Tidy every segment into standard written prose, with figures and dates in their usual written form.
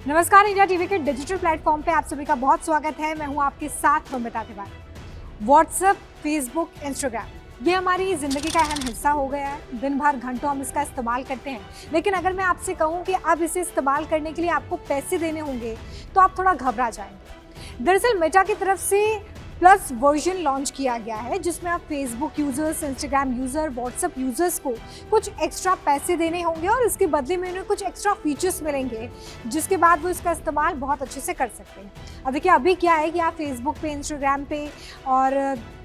नमस्कार, India TV के digital platform पे आप सभी का बहुत स्वागत है। मैं हूं आपके साथ Mamita Tiwari. WhatsApp, Facebook, Instagram ये हमारी ज़िंदगी का अहम हिस्सा हो गया है। दिन भर घंटों हम इसका इस्तेमाल करते हैं, लेकिन अगर मैं आपसे कहूं कि अब इसे इस्तेमाल करने के लिए आपको पैसे देने होंगे तो आप थोड़ा घबरा जाएंगे। दरअसल मेटा की तरफ से प्लस वर्जन लॉन्च किया गया है, जिसमें आप Facebook users, Instagram user, WhatsApp users को कुछ एक्स्ट्रा पैसे देने होंगे और इसके बदले में उन्हें कुछ एक्स्ट्रा फीचर्स मिलेंगे, जिसके बाद वो इसका इस्तेमाल बहुत अच्छे से कर सकते हैं। अब देखिए, अभी क्या है कि आप फेसबुक पे, इंस्टाग्राम पे और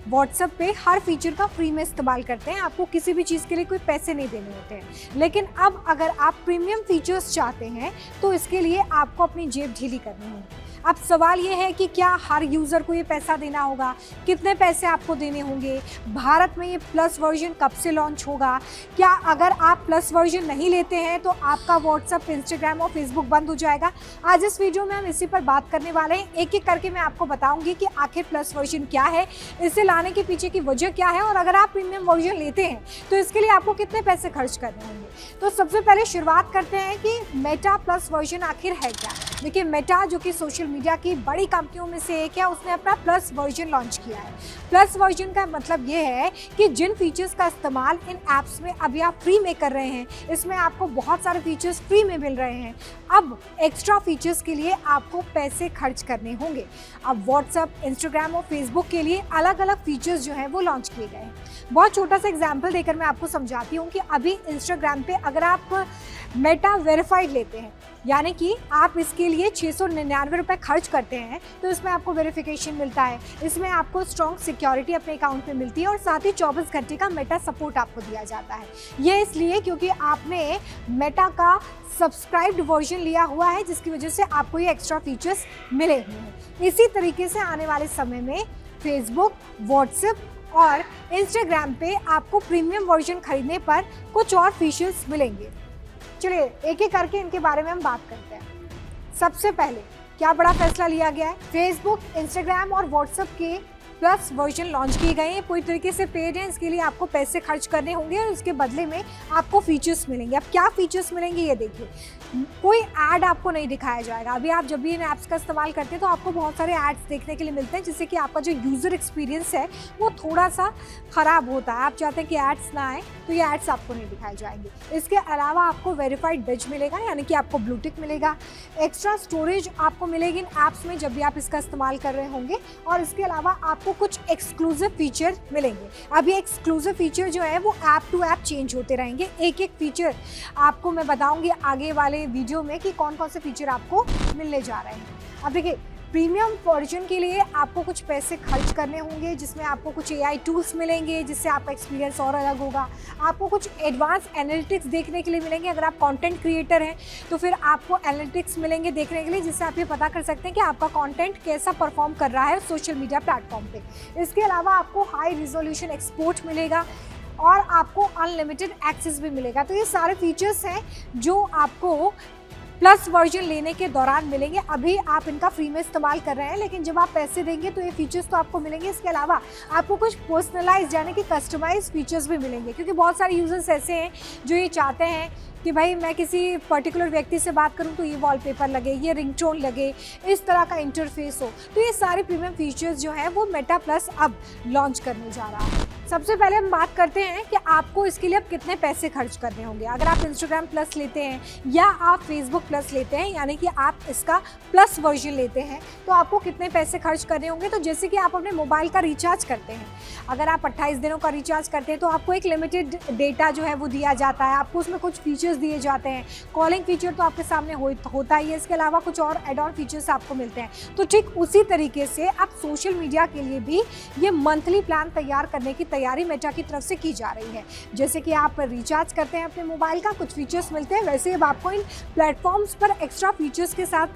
व्हाट्सएप पे हर फीचर का फ्री में इस्तेमाल करते हैं। आपको किसी भी चीज़ के लिए कोई पैसे नहीं देने होते हैं। लेकिन अब अगर आप प्रीमियम फीचर्स चाहते हैं तो इसके लिए आपको अपनी जेब ढीली करनी होगी। अब सवाल ये है कि क्या हर यूज़र को ये पैसा देना होगा, कितने पैसे आपको देने होंगे, भारत में ये प्लस वर्जन कब से लॉन्च होगा, क्या अगर आप प्लस वर्जन नहीं लेते हैं तो आपका व्हाट्सएप, इंस्टाग्राम और फेसबुक बंद हो जाएगा। आज इस वीडियो में हम इसी पर बात करने वाले हैं। एक एक करके मैं आपको बताऊंगी कि आखिर प्लस वर्जन क्या है, इसे लाने के पीछे की वजह क्या है और अगर आप प्रीमियम वर्जन लेते हैं तो इसके लिए आपको कितने पैसे खर्च करने होंगे। तो सबसे पहले शुरुआत करते हैं कि मेटा प्लस वर्जन आखिर है क्या। देखिए, मेटा जो कि सोशल मीडिया की बड़ी कंपनियों में से एक है, उसने अपना प्लस वर्जन लॉन्च किया है। प्लस वर्जन का मतलब ये है कि जिन फीचर्स का इस्तेमाल इन ऐप्स में अभी आप फ्री में कर रहे हैं, इसमें आपको बहुत सारे फीचर्स फ्री में मिल रहे हैं। अब एक्स्ट्रा फीचर्स के लिए आपको पैसे खर्च करने होंगे। अब व्हाट्सएप, इंस्टाग्राम और फेसबुक के लिए अलग अलग फीचर्स जो हैं वो लॉन्च किए गए हैं। बहुत छोटा सा एग्जाम्पल देकर मैं आपको समझाती हूँ कि अभी इंस्टाग्राम पे अगर आप मेटा वेरीफाइड लेते हैं, यानी कि आप इसके लिए 699 रुपये खर्च करते हैं, तो इसमें आपको वेरिफिकेशन मिलता है, इसमें आपको स्ट्रॉन्ग सिक्योरिटी अपने अकाउंट में मिलती है और साथ ही 24 घंटे का मेटा सपोर्ट आपको दिया जाता है। ये इसलिए क्योंकि आपने मेटा का सब्सक्राइब्ड वर्जन लिया हुआ है, जिसकी वजह से आपको ये एक्स्ट्रा फीचर्स मिले हुए हैं। इसी तरीके से आने वाले समय में फेसबुक, व्हाट्सएप और इंस्टाग्राम पे आपको प्रीमियम वर्जन खरीदने पर कुछ और फीचर्स मिलेंगे। चलिए एक एक करके इनके बारे में हम बात करते हैं। सबसे पहले क्या बड़ा फैसला लिया गया है, फेसबुक, इंस्टाग्राम और व्हाट्सएप के प्लस वर्जन लॉन्च किए गए हैं। पूरी तरीके से पेड है, इसके लिए आपको पैसे खर्च करने होंगे और उसके बदले में आपको फीचर्स मिलेंगे। अब क्या फीचर्स मिलेंगे ये देखिए। कोई ऐड आपको नहीं दिखाया जाएगा। अभी आप जब भी इन ऐप्स का इस्तेमाल करते हैं तो आपको बहुत सारे ऐड्स देखने के लिए मिलते हैं, जिससे कि आपका जो यूज़र एक्सपीरियंस है वो थोड़ा सा ख़राब होता है। आप चाहते हैं कि ऐड्स ना आए, तो ये ऐड्स आपको नहीं दिखाए जाएंगे। इसके अलावा आपको वेरीफाइड बैज मिलेगा, यानी कि आपको ब्लू टिक मिलेगा। एक्स्ट्रा स्टोरेज आपको मिलेगी इन ऐप्स में जब भी आप इसका इस्तेमाल कर रहे होंगे और इसके अलावा आपको कुछ एक्सक्लूसिव फीचर मिलेंगे। अब ये एक्सक्लूसिव फीचर जो है वो ऐप टू ऐप चेंज होते रहेंगे। एक एक फीचर आपको मैं बताऊंगी आगे वाले वीडियो में कि कौन कौन से फीचर आपको मिलने जा रहे हैं। अब देखिए, प्रीमियम वर्जन के लिए आपको कुछ पैसे खर्च करने होंगे, जिसमें आपको कुछ AI टूल्स मिलेंगे, जिससे आपका एक्सपीरियंस और अलग होगा। आपको कुछ एडवांस एनालिटिक्स देखने के लिए मिलेंगे। अगर आप कंटेंट क्रिएटर हैं तो फिर आपको एनालिटिक्स मिलेंगे देखने के लिए, जिससे आप ये पता कर सकते हैं कि आपका कंटेंट कैसा परफॉर्म कर रहा है सोशल मीडिया प्लेटफॉर्म पे। इसके अलावा आपको हाई रिजोल्यूशन एक्सपोर्ट मिलेगा और आपको अनलिमिटेड एक्सेस भी मिलेगा। तो ये सारे फीचर्स हैं जो आपको प्लस वर्जन लेने के दौरान मिलेंगे। अभी आप इनका फ्री में इस्तेमाल कर रहे हैं, लेकिन जब आप पैसे देंगे तो ये फीचर्स तो आपको मिलेंगे। इसके अलावा आपको कुछ पर्सनलाइज यानी कि कस्टमाइज फीचर्स भी मिलेंगे, क्योंकि बहुत सारे यूजर्स ऐसे हैं जो ये चाहते हैं कि भाई मैं किसी पर्टिकुलर व्यक्ति से बात करूं तो ये वॉलपेपर लगे, ये रिंगटोन लगे, इस तरह का इंटरफेस हो। तो ये सारे प्रीमियम फीचर्स जो हैं वो मेटा प्लस अब लॉन्च करने जा रहा है। सबसे पहले हम बात करते हैं कि आपको इसके लिए अब कितने पैसे खर्च करने होंगे। अगर आप इंस्टाग्राम प्लस लेते हैं या आप फेसबुक प्लस लेते हैं, यानी कि आप इसका प्लस वर्जन लेते हैं, तो आपको कितने पैसे खर्च करने होंगे। तो जैसे कि आप अपने मोबाइल का रिचार्ज करते हैं, अगर आप 28 दिनों का रिचार्ज करते हैं तो आपको एक लिमिटेड डेटा जो है वो दिया जाता है, आपको उसमें कुछ फीचर्स दिए जाते हैं। कॉलिंग फीचर तो आपके सामने होता ही है, इसके अलावा कुछ और एड ऑन फीचर्स आपको मिलते हैं। तो ठीक उसी तरीके से अब सोशल मीडिया के लिए भी ये मंथली प्लान तैयार करने की तैयारी मेटा की तरफ से की जा रही है। जैसे कि आप रिचार्ज करते हैं अपने मोबाइल का, कुछ फीचर्स मिलते हैं, वैसे अब आपको इन प्लेटफॉर्म्स पर एक्स्ट्रा फीचर्स के साथ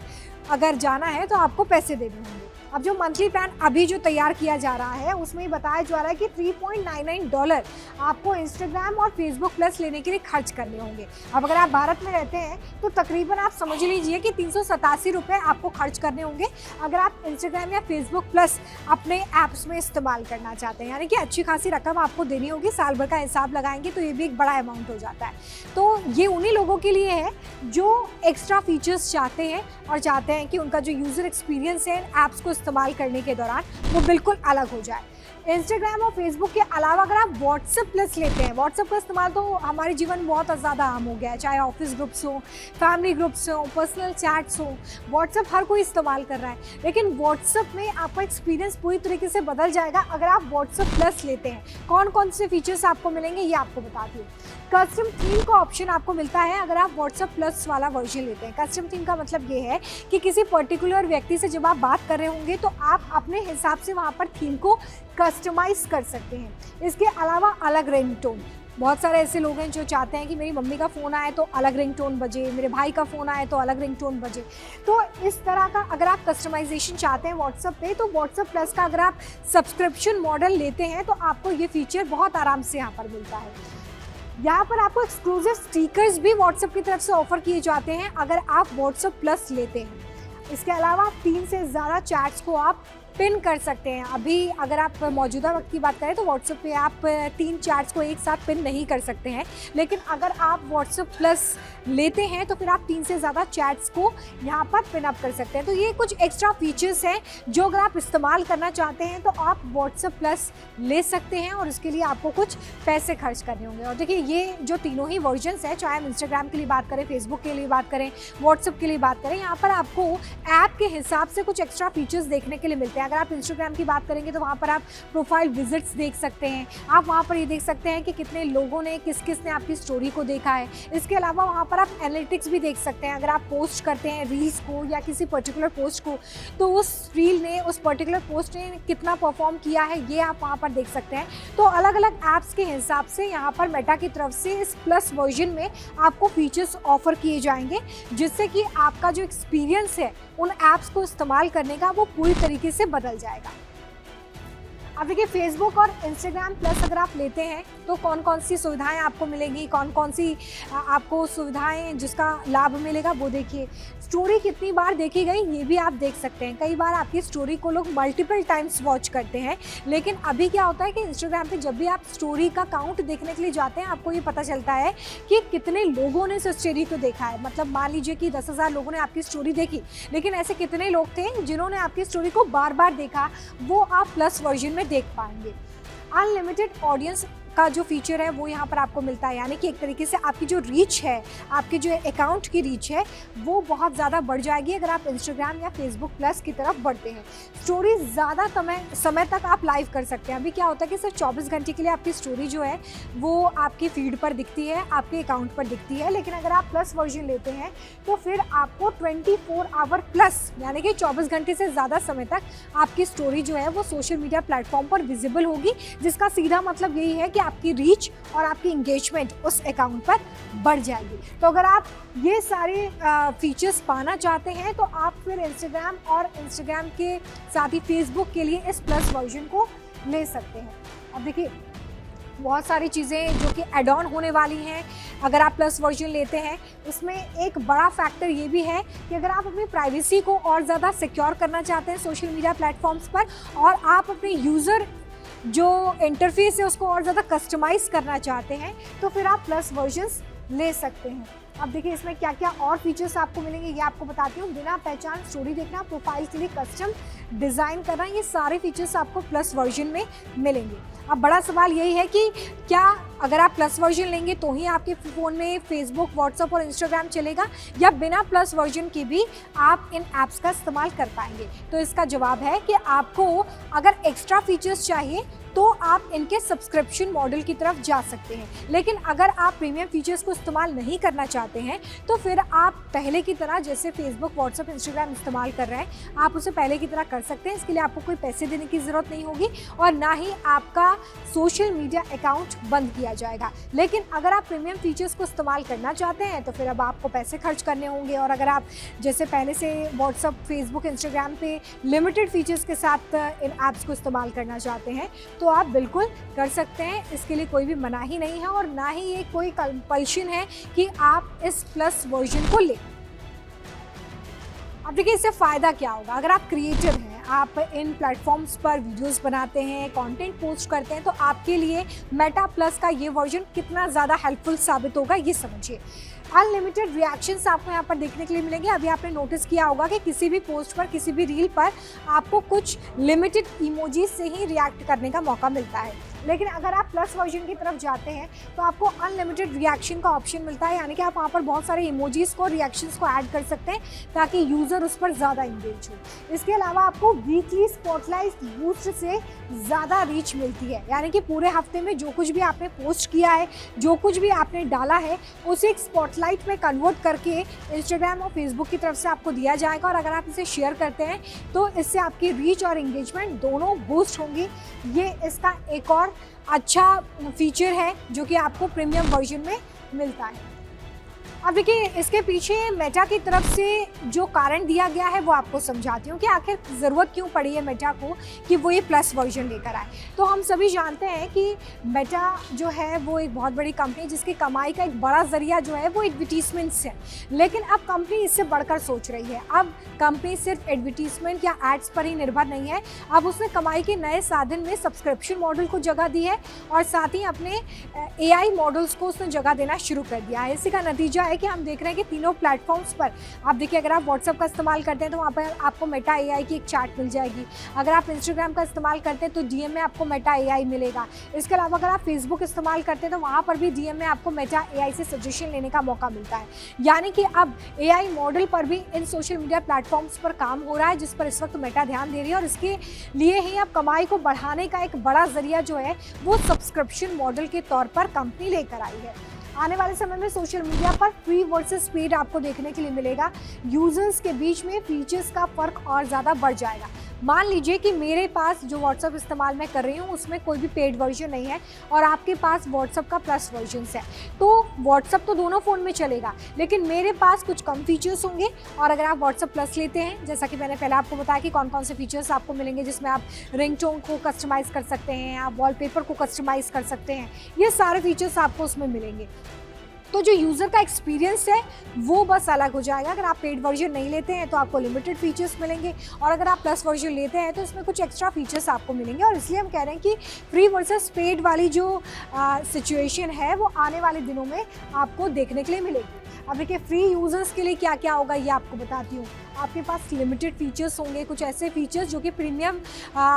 अगर जाना है तो आपको पैसे देने होंगे। अब जो मंथली प्लान अभी जो तैयार किया जा रहा है उसमें ये बताया जा रहा है कि $3.99 आपको इंस्टाग्राम और फेसबुक प्लस लेने के लिए खर्च करने होंगे। अब अगर आप भारत में रहते हैं तो तकरीबन आप समझ लीजिए कि 387 रुपये आपको खर्च करने होंगे अगर आप इंस्टाग्राम या फेसबुक प्लस अपने ऐप्स में इस्तेमाल करना चाहते हैं। यानी कि अच्छी खासी रकम आपको देनी होगी, साल भर का हिसाब लगाएंगे तो ये भी एक बड़ा अमाउंट हो जाता है। तो ये उन्हीं लोगों के लिए है जो एक्स्ट्रा फीचर्स चाहते हैं और चाहते हैं कि उनका जो यूज़र एक्सपीरियंस है ऐप्स को इस्तेमाल करने के दौरान वो बिल्कुल अलग हो जाए। इंस्टाग्राम और फेसबुक के अलावा अगर आप व्हाट्सएप प्लस लेते हैं, व्हाट्सएप का इस्तेमाल तो हमारे जीवन में बहुत ज़्यादा आम हो गया है, चाहे ऑफिस ग्रुप्स हो, फैमिली ग्रुप्स हो, पर्सनल चैट्स हो, व्हाट्सएप हर कोई इस्तेमाल कर रहा है। लेकिन व्हाट्सएप में आपका एक्सपीरियंस पूरी तरीके से बदल जाएगा अगर आप व्हाट्सएप प्लस लेते हैं। कौन कौन से फीचर्स आपको मिलेंगे ये आपको बताती हूँ। कस्टम थीम का ऑप्शन आपको मिलता है अगर आप व्हाट्सएप प्लस वाला वर्जन लेते हैं। कस्टम थीम का मतलब ये है कि किसी पर्टिकुलर व्यक्ति से जब आप बात कर रहे होंगे तो आप अपने हिसाब से वहाँ पर थीम को कस्टमाइज कर सकते हैं। इसके अलावा अलग रिंगटोन, बहुत सारे ऐसे लोग हैं जो चाहते हैं कि मेरी मम्मी का फ़ोन आए तो अलग रिंगटोन बजे, मेरे भाई का फ़ोन आए तो अलग रिंगटोन बजे। तो इस तरह का अगर आप कस्टमाइजेशन चाहते हैं व्हाट्सएप पे तो व्हाट्सएप प्लस का अगर आप सब्सक्रिप्शन मॉडल लेते हैं तो आपको ये फीचर बहुत आराम से यहाँ पर मिलता है। यहाँ पर आपको एक्सक्लूसिव स्टिकर्स भी व्हाट्सएप की तरफ से ऑफर किए जाते हैं अगर आप व्हाट्सएप प्लस लेते हैं। इसके अलावा 3 से ज़्यादा चैट्स को आप पिन कर सकते हैं। अभी अगर आप मौजूदा वक्त की बात करें तो व्हाट्सएप पे आप 3 चैट्स को एक साथ पिन नहीं कर सकते हैं, लेकिन अगर आप व्हाट्सएप प्लस लेते हैं तो फिर आप 3 से ज़्यादा चैट्स को यहाँ पर पिन अप कर सकते हैं। तो ये कुछ एक्स्ट्रा फीचर्स हैं जो अगर आप इस्तेमाल करना चाहते हैं तो आप व्हाट्सएप प्लस ले सकते हैं और इसके लिए आपको कुछ पैसे खर्च करने होंगे। और देखिए ये जो तीनों ही वर्जन्स हैं, चाहे हम इंस्टाग्राम के लिए बात करें, फेसबुक के लिए बात करें, व्हाट्सएप के लिए बात करें, यहाँ पर आपको ऐप के हिसाब से कुछ एक्स्ट्रा फीचर्स देखने के लिए मिलते हैं। अगर आप इंस्टाग्राम की बात करेंगे तो वहाँ पर आप प्रोफाइल विजिट्स देख सकते हैं। आप वहाँ पर ये देख सकते हैं कि कितने लोगों ने किस ने आपकी स्टोरी को देखा है। इसके अलावा वहाँ पर आप एनालिटिक्स भी देख सकते हैं। अगर आप पोस्ट करते हैं रील्स को या किसी पर्टिकुलर पोस्ट को तो उस रील ने, उस पर्टिकुलर पोस्ट ने कितना परफॉर्म किया है ये आप वहाँ पर देख सकते हैं। तो अलग अलग ऐप्स के हिसाब से यहाँ पर मेटा की तरफ से इस प्लस वर्जन में आपको फीचर्स ऑफर किए जाएंगे जिससे कि आपका जो एक्सपीरियंस है उन ऐप्स को इस्तेमाल करने का वो पूरी तरीके से बदल जाएगा। अब देखिए फेसबुक और इंस्टाग्राम प्लस अगर आप लेते हैं तो कौन कौन सी सुविधाएं आपको मिलेंगी, कौन कौन सी आपको सुविधाएं जिसका लाभ मिलेगा वो देखिए। स्टोरी कितनी बार देखी गई ये भी आप देख सकते हैं। कई बार आपकी स्टोरी को लोग मल्टीपल टाइम्स वॉच करते हैं, लेकिन अभी क्या होता है कि इंस्टाग्राम पे जब भी आप स्टोरी का काउंट देखने के लिए जाते हैं आपको ये पता चलता है कि कितने लोगों ने इस स्टोरी को देखा है। मतलब मान लीजिए कि 10,000 लोगों ने आपकी स्टोरी देखी, लेकिन ऐसे कितने लोग थे जिन्होंने आपकी स्टोरी को बार बार देखा, वो आप प्लस वर्जन में देख पाएंगे। अनलिमिटेड ऑडियंस का जो फीचर है वो यहाँ पर आपको मिलता है, यानी कि एक तरीके से आपकी जो रीच है, आपकी जो अकाउंट की रीच है वो बहुत ज़्यादा बढ़ जाएगी अगर आप इंस्टाग्राम या फेसबुक प्लस की तरफ बढ़ते हैं। स्टोरी ज़्यादा समय तक आप लाइव कर सकते हैं। अभी क्या होता है कि सिर्फ 24 घंटे के लिए आपकी स्टोरी जो है वो आपकी फीड पर दिखती है, आपके अकाउंट पर दिखती है, लेकिन अगर आप प्लस वर्जन लेते हैं तो फिर आपको 24 आवर प्लस यानी कि 24 घंटे से ज़्यादा समय तक आपकी स्टोरी जो है वो सोशल मीडिया प्लेटफॉर्म पर विजिबल होगी, जिसका सीधा मतलब यही है कि आपकी रीच और आपकी इंगेजमेंट उस अकाउंट पर बढ़ जाएगी। तो अगर आप ये सारे फीचर्स पाना चाहते हैं तो आप फिर इंस्टाग्राम और इंस्टाग्राम के साथ ही फेसबुक के लिए इस प्लस वर्जन को ले सकते हैं। अब देखिए बहुत सारी चीज़ें जो कि एड ऑन होने वाली हैं अगर आप प्लस वर्जन लेते हैं। उसमें एक बड़ा फैक्टर ये भी है कि अगर आप अपनी प्राइवेसी को और ज़्यादा सिक्योर करना चाहते हैं सोशल मीडिया प्लेटफॉर्म्स पर और आप अपने यूज़र जो इंटरफेस है उसको और ज़्यादा कस्टमाइज़ करना चाहते हैं तो फिर आप प्लस वर्जन्स ले सकते हैं। अब देखिए इसमें क्या क्या और फीचर्स आपको मिलेंगे ये आपको बताती हूँ। बिना पहचान स्टोरी देखना, प्रोफाइल के लिए कस्टम डिज़ाइन करना, ये सारे फीचर्स आपको प्लस वर्जन में मिलेंगे। अब बड़ा सवाल यही है कि क्या अगर आप प्लस वर्जन लेंगे तो ही आपके फ़ोन में फेसबुक, व्हाट्सएप और इंस्टाग्राम चलेगा या बिना प्लस वर्जन के भी आप इन ऐप्स का इस्तेमाल कर पाएंगे। तो इसका जवाब है कि आपको अगर एक्स्ट्रा फीचर्स चाहिए तो आप इनके सब्सक्रिप्शन मॉडल की तरफ जा सकते हैं, लेकिन अगर आप प्रीमियम फीचर्स को इस्तेमाल नहीं करना चाहते हैं तो फिर आप पहले की तरह जैसे फेसबुक, व्हाट्सएप, इंस्टाग्राम इस्तेमाल कर रहे हैं आप उसे पहले की तरह कर सकते हैं। इसके लिए आपको कोई पैसे देने की ज़रूरत नहीं होगी और ना ही आपका सोशल मीडिया अकाउंट बंद किया जाएगा। लेकिन अगर आप प्रीमियम फीचर्स को इस्तेमाल करना चाहते हैं तो फिर अब आपको पैसे खर्च करने होंगे। और अगर आप जैसे पहले से व्हाट्सअप, फेसबुक, इंस्टाग्राम पे लिमिटेड फीचर्स के साथ इन ऐप्स को इस्तेमाल करना चाहते हैं तो आप बिल्कुल कर सकते हैं, इसके लिए कोई भी मनाही नहीं है और ना ही ये कोई कंपल्शन है कि आप इस प्लस वर्जन को लें। अब देखिए इससे फ़ायदा क्या होगा। अगर आप क्रिएटर हैं, आप इन प्लेटफॉर्म्स पर वीडियोस बनाते हैं, कंटेंट पोस्ट करते हैं, तो आपके लिए मेटा प्लस का ये वर्जन कितना ज़्यादा हेल्पफुल साबित होगा ये समझिए। अनलिमिटेड रिएक्शंस आपको यहाँ पर देखने के लिए मिलेंगे। अभी आपने नोटिस किया होगा कि किसी भी पोस्ट पर, किसी भी रील पर आपको कुछ लिमिटेड इमोजीज से ही रिएक्ट करने का मौका मिलता है। लेकिन अगर आप प्लस वर्जन की तरफ जाते हैं तो आपको अनलिमिटेड रिएक्शन का ऑप्शन मिलता है, यानी कि आप वहाँ पर बहुत सारे इमोजीज को, रिएक्शंस को ऐड कर सकते हैं ताकि यूज़र उस पर ज़्यादा इंगेज हो। इसके अलावा आपको वीकली स्पॉटलाइट बूस्ट से ज़्यादा रीच मिलती है, यानी कि पूरे हफ्ते में जो कुछ भी आपने पोस्ट किया है, जो कुछ भी आपने डाला है, उसे एक स्पॉटलाइट में कन्वर्ट करके इंस्टाग्राम और फेसबुक की तरफ से आपको दिया जाएगा। और अगर आप इसे शेयर करते हैं तो इससे आपकी रीच और इंगेजमेंट दोनों बूस्ट होंगी। ये इसका एक और अच्छा फीचर है जो कि आपको प्रीमियम वर्जन में मिलता है। अब देखिए इसके पीछे मेटा की तरफ से जो कारण दिया गया है वो आपको समझाती हूँ कि आखिर ज़रूरत क्यों पड़ी है मेटा को कि वो ये प्लस वर्जन लेकर आए। तो हम सभी जानते हैं कि मेटा जो है वो एक बहुत बड़ी कंपनी है जिसकी कमाई का एक बड़ा ज़रिया जो है वो एडवर्टीजमेंट्स है। लेकिन अब कंपनी इससे बढ़कर सोच रही है। अब कंपनी सिर्फ एडवर्टीजमेंट या एड्स पर ही निर्भर नहीं है, अब उसने कमाई के नए साधन में सब्सक्रिप्शन मॉडल को जगह दी है और साथ ही अपने AI मॉडल्स को उसने जगह देना शुरू कर दिया है। इसी का नतीजा है कि हम देख रहे हैं कि तीनों प्लेटफॉर्म्स पर आप देखिए, अगर आप व्हाट्सएप का इस्तेमाल करते हैं तो वहाँ पर आपको मेटा AI की एक चार्ट मिल जाएगी। अगर आप इंस्टाग्राम का इस्तेमाल करते हैं तो DM में आपको मेटा AI मिलेगा। इसके अलावा अगर आप फेसबुक इस्तेमाल करते हैं तो वहाँ पर भी DM में आपको मेटा AI से सजेशन लेने का मौका मिलता है। यानी कि अब AI मॉडल पर भी इन सोशल मीडिया प्लेटफॉर्म्स पर काम हो रहा है, जिस पर इस वक्त मेटा ध्यान दे रही है। और इसके लिए ही अब कमाई को बढ़ाने का एक बड़ा जरिया जो है वो सब्सक्रिप्शन मॉडल के तौर पर कंपनी लेकर आई है। आने वाले समय में सोशल मीडिया पर फ्री वर्सेस पेड आपको देखने के लिए मिलेगा। यूजर्स के बीच में फीचर्स का फ़र्क और ज़्यादा बढ़ जाएगा। मान लीजिए कि मेरे पास जो व्हाट्सअप इस्तेमाल मैं कर रही हूँ उसमें कोई भी पेड वर्जन नहीं है और आपके पास व्हाट्सअप का प्लस वर्जन है, तो व्हाट्सअप तो दोनों फ़ोन में चलेगा, लेकिन मेरे पास कुछ कम फीचर्स होंगे। और अगर आप व्हाट्सअप प्लस लेते हैं, जैसा कि मैंने पहले आपको बताया कि कौन कौन से फीचर्स आपको मिलेंगे, जिसमें आप रिंगटोन को कस्टमाइज़ कर सकते हैं, आप वॉलपेपर को कस्टमाइज़ कर सकते हैं, ये सारे फीचर्स आपको उसमें मिलेंगे। तो जो यूज़र का एक्सपीरियंस है वो बस अलग हो जाएगा। अगर आप पेड वर्जन नहीं लेते हैं तो आपको लिमिटेड फीचर्स मिलेंगे, और अगर आप प्लस वर्जन लेते हैं तो इसमें कुछ एक्स्ट्रा फीचर्स आपको मिलेंगे। और इसलिए हम कह रहे हैं कि फ्री वर्सेस पेड वाली जो सिचुएशन है वो आने वाले दिनों में आपको देखने के लिए मिलेगी। अब देखिए फ्री यूज़र्स के लिए क्या क्या होगा ये आपको बताती हूँ। आपके पास लिमिटेड फीचर्स होंगे, कुछ ऐसे फीचर्स जो कि प्रीमियम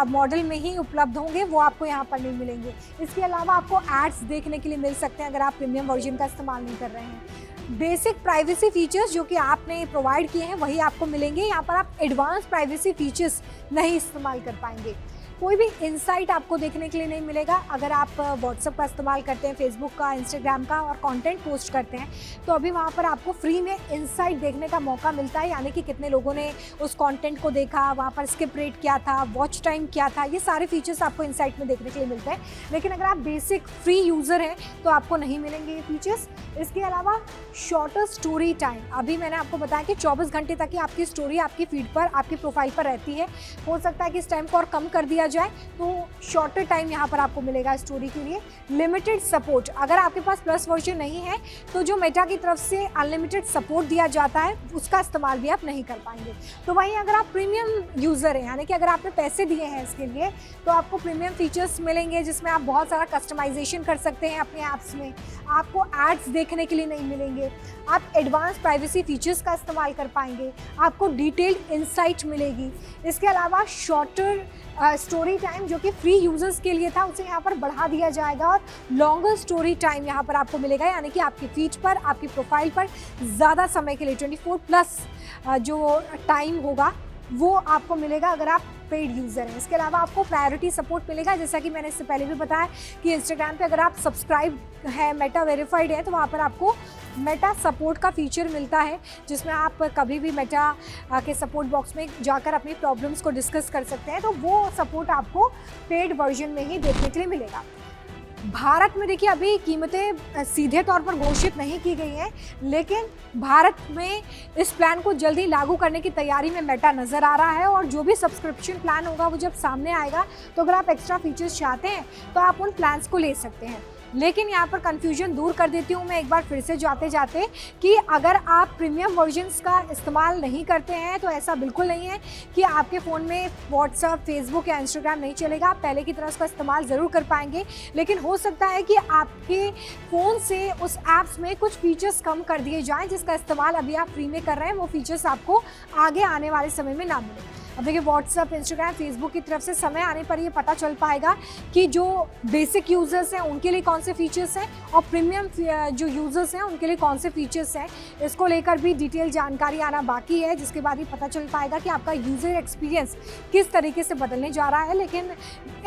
मॉडल में ही उपलब्ध होंगे, वो आपको यहाँ पर नहीं मिलेंगे। इसके अलावा आपको एड्स देखने के लिए मिल सकते हैं अगर आप प्रीमियम वर्जन का इस्तेमाल नहीं कर रहे हैं। बेसिक प्राइवेसी फीचर्स जो कि आपने प्रोवाइड किए हैं वही आपको मिलेंगे। यहाँ पर आप एडवांस प्राइवेसी फीचर्स नहीं इस्तेमाल कर पाएंगे। कोई भी इंसाइट आपको देखने के लिए नहीं मिलेगा। अगर आप व्हाट्सएप का इस्तेमाल करते हैं, फेसबुक का, इंस्टाग्राम का और कंटेंट पोस्ट करते हैं तो अभी वहाँ पर आपको फ्री में इंसाइट देखने का मौका मिलता है, यानी कि कितने लोगों ने उस कंटेंट को देखा, वहाँ पर स्किप रेट क्या था, वॉच टाइम क्या था, ये सारे फीचर्स आपको इंसाइट में देखने के लिए मिलते हैं। लेकिन अगर आप बेसिक फ्री यूज़र हैं तो आपको नहीं मिलेंगे ये फीचर्स। इसके अलावा शॉर्टर स्टोरी टाइम, अभी मैंने आपको बताया कि 24 घंटे तक ही आपकी स्टोरी आपकी फीड पर, आपकी प्रोफाइल पर रहती है। हो सकता है कि इस टाइम को और कम कर दिया जाए, तो शॉर्टर टाइम यहाँ पर आपको मिलेगा स्टोरी के लिए। लिमिटेड सपोर्ट, अगर आपके पास प्लस वर्जन नहीं है तो जो मेटा की तरफ से अनलिमिटेड सपोर्ट दिया जाता है उसका इस्तेमाल भी आप नहीं कर पाएंगे। तो वहीं अगर आप प्रीमियम यूज़र हैं, यानी कि अगर आपने पैसे दिए हैं इसके लिए, तो आपको प्रीमियम फीचर्स मिलेंगे जिसमें आप बहुत सारा कस्टमाइजेशन कर सकते हैं अपने ऐप्स में। आपको एड्स देखने के लिए नहीं मिलेंगे, आप एडवांस प्राइवेसी फीचर्स का इस्तेमाल कर पाएंगे, आपको डिटेल्ड इंसाइट मिलेगी। इसके अलावा शॉर्टर स्टोरी टाइम जो कि फ्री यूज़र्स के लिए था उसे यहाँ पर बढ़ा दिया जाएगा और लॉन्गर स्टोरी टाइम यहाँ पर आपको मिलेगा, यानी कि आपकी फीड पर, आपकी प्रोफाइल पर ज़्यादा समय के लिए 24+ जो टाइम होगा वो आपको मिलेगा अगर आप पेड यूज़र हैं। इसके अलावा आपको प्रायोरिटी सपोर्ट मिलेगा, जैसा कि मैंने इससे पहले भी बताया कि इंस्टाग्राम पे अगर आप सब्सक्राइब है, मेटा वेरीफाइड है, तो वहाँ पर आपको मेटा सपोर्ट का फीचर मिलता है जिसमें आप कभी भी मेटा के सपोर्ट बॉक्स में जाकर अपनी प्रॉब्लम्स को डिस्कस कर सकते हैं। तो वो सपोर्ट आपको पेड वर्जन में ही देखने के लिए मिलेगा। भारत में देखिए अभी कीमतें सीधे तौर पर घोषित नहीं की गई हैं, लेकिन भारत में इस प्लान को जल्दी लागू करने की तैयारी में मेटा नज़र आ रहा है। और जो भी सब्सक्रिप्शन प्लान होगा वो जब सामने आएगा तो अगर आप एक्स्ट्रा फीचर्स चाहते हैं तो आप उन प्लान्स को ले सकते हैं। लेकिन यहाँ पर कन्फ्यूजन दूर कर देती हूँ मैं एक बार फिर से जाते जाते कि अगर आप प्रीमियम वर्जन्स का इस्तेमाल नहीं करते हैं तो ऐसा बिल्कुल नहीं है कि आपके फ़ोन में व्हाट्सएप, फेसबुक या इंस्टाग्राम नहीं चलेगा। आप पहले की तरह उसका इस्तेमाल ज़रूर कर पाएंगे, लेकिन हो सकता है कि आपके फ़ोन से उस ऐप्स में कुछ फीचर्स कम कर दिए जाएँ जिसका इस्तेमाल अभी आप फ्री में कर रहे हैं, वो फीचर्स आपको आगे आने वाले समय में ना मिले। अब देखिए व्हाट्सएप, इंस्टाग्राम, फेसबुक की तरफ से समय आने पर ये पता चल पाएगा कि जो बेसिक यूज़र्स हैं उनके लिए कौन से फीचर्स हैं और प्रीमियम जो यूज़र्स हैं उनके लिए कौन से फीचर्स हैं। इसको लेकर भी डिटेल जानकारी आना बाकी है, जिसके बाद ही पता चल पाएगा कि आपका यूज़र एक्सपीरियंस किस तरीके से बदलने जा रहा है। लेकिन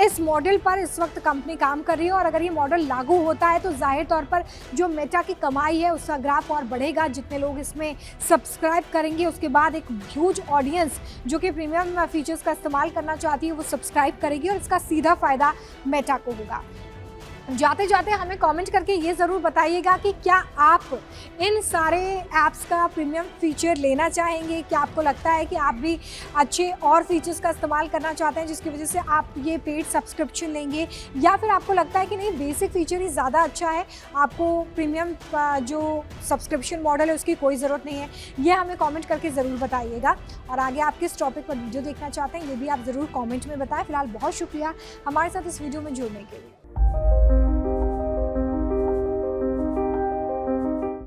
इस मॉडल पर इस वक्त कंपनी काम कर रही है और अगर ये मॉडल लागू होता है तो जाहिर तौर पर जो मेटा की कमाई है उसका ग्राफ और बढ़ेगा। जितने लोग इसमें सब्सक्राइब करेंगे उसके बाद एक ह्यूज ऑडियंस जो कि प्रीमियम फीचर्स का इस्तेमाल करना चाहती है वो सब्सक्राइब करेगी और इसका सीधा फायदा मेटा को होगा। जाते जाते हमें कमेंट करके ये ज़रूर बताइएगा कि क्या आप इन सारे ऐप्स का प्रीमियम फीचर लेना चाहेंगे। क्या आपको लगता है कि आप भी अच्छे और फीचर्स का इस्तेमाल करना चाहते हैं जिसकी वजह से आप ये पेड सब्सक्रिप्शन लेंगे, या फिर आपको लगता है कि नहीं बेसिक फीचर ही ज़्यादा अच्छा है, आपको प्रीमियम जो सब्सक्रिप्शन मॉडल है उसकी कोई ज़रूरत नहीं है। ये हमें कॉमेंट करके ज़रूर बताइएगा। और आगे आप किस टॉपिक पर वीडियो देखना चाहते हैं ये भी आप ज़रूर कॉमेंट में बताएं। फिलहाल बहुत शुक्रिया हमारे साथ इस वीडियो में जुड़ने के लिए।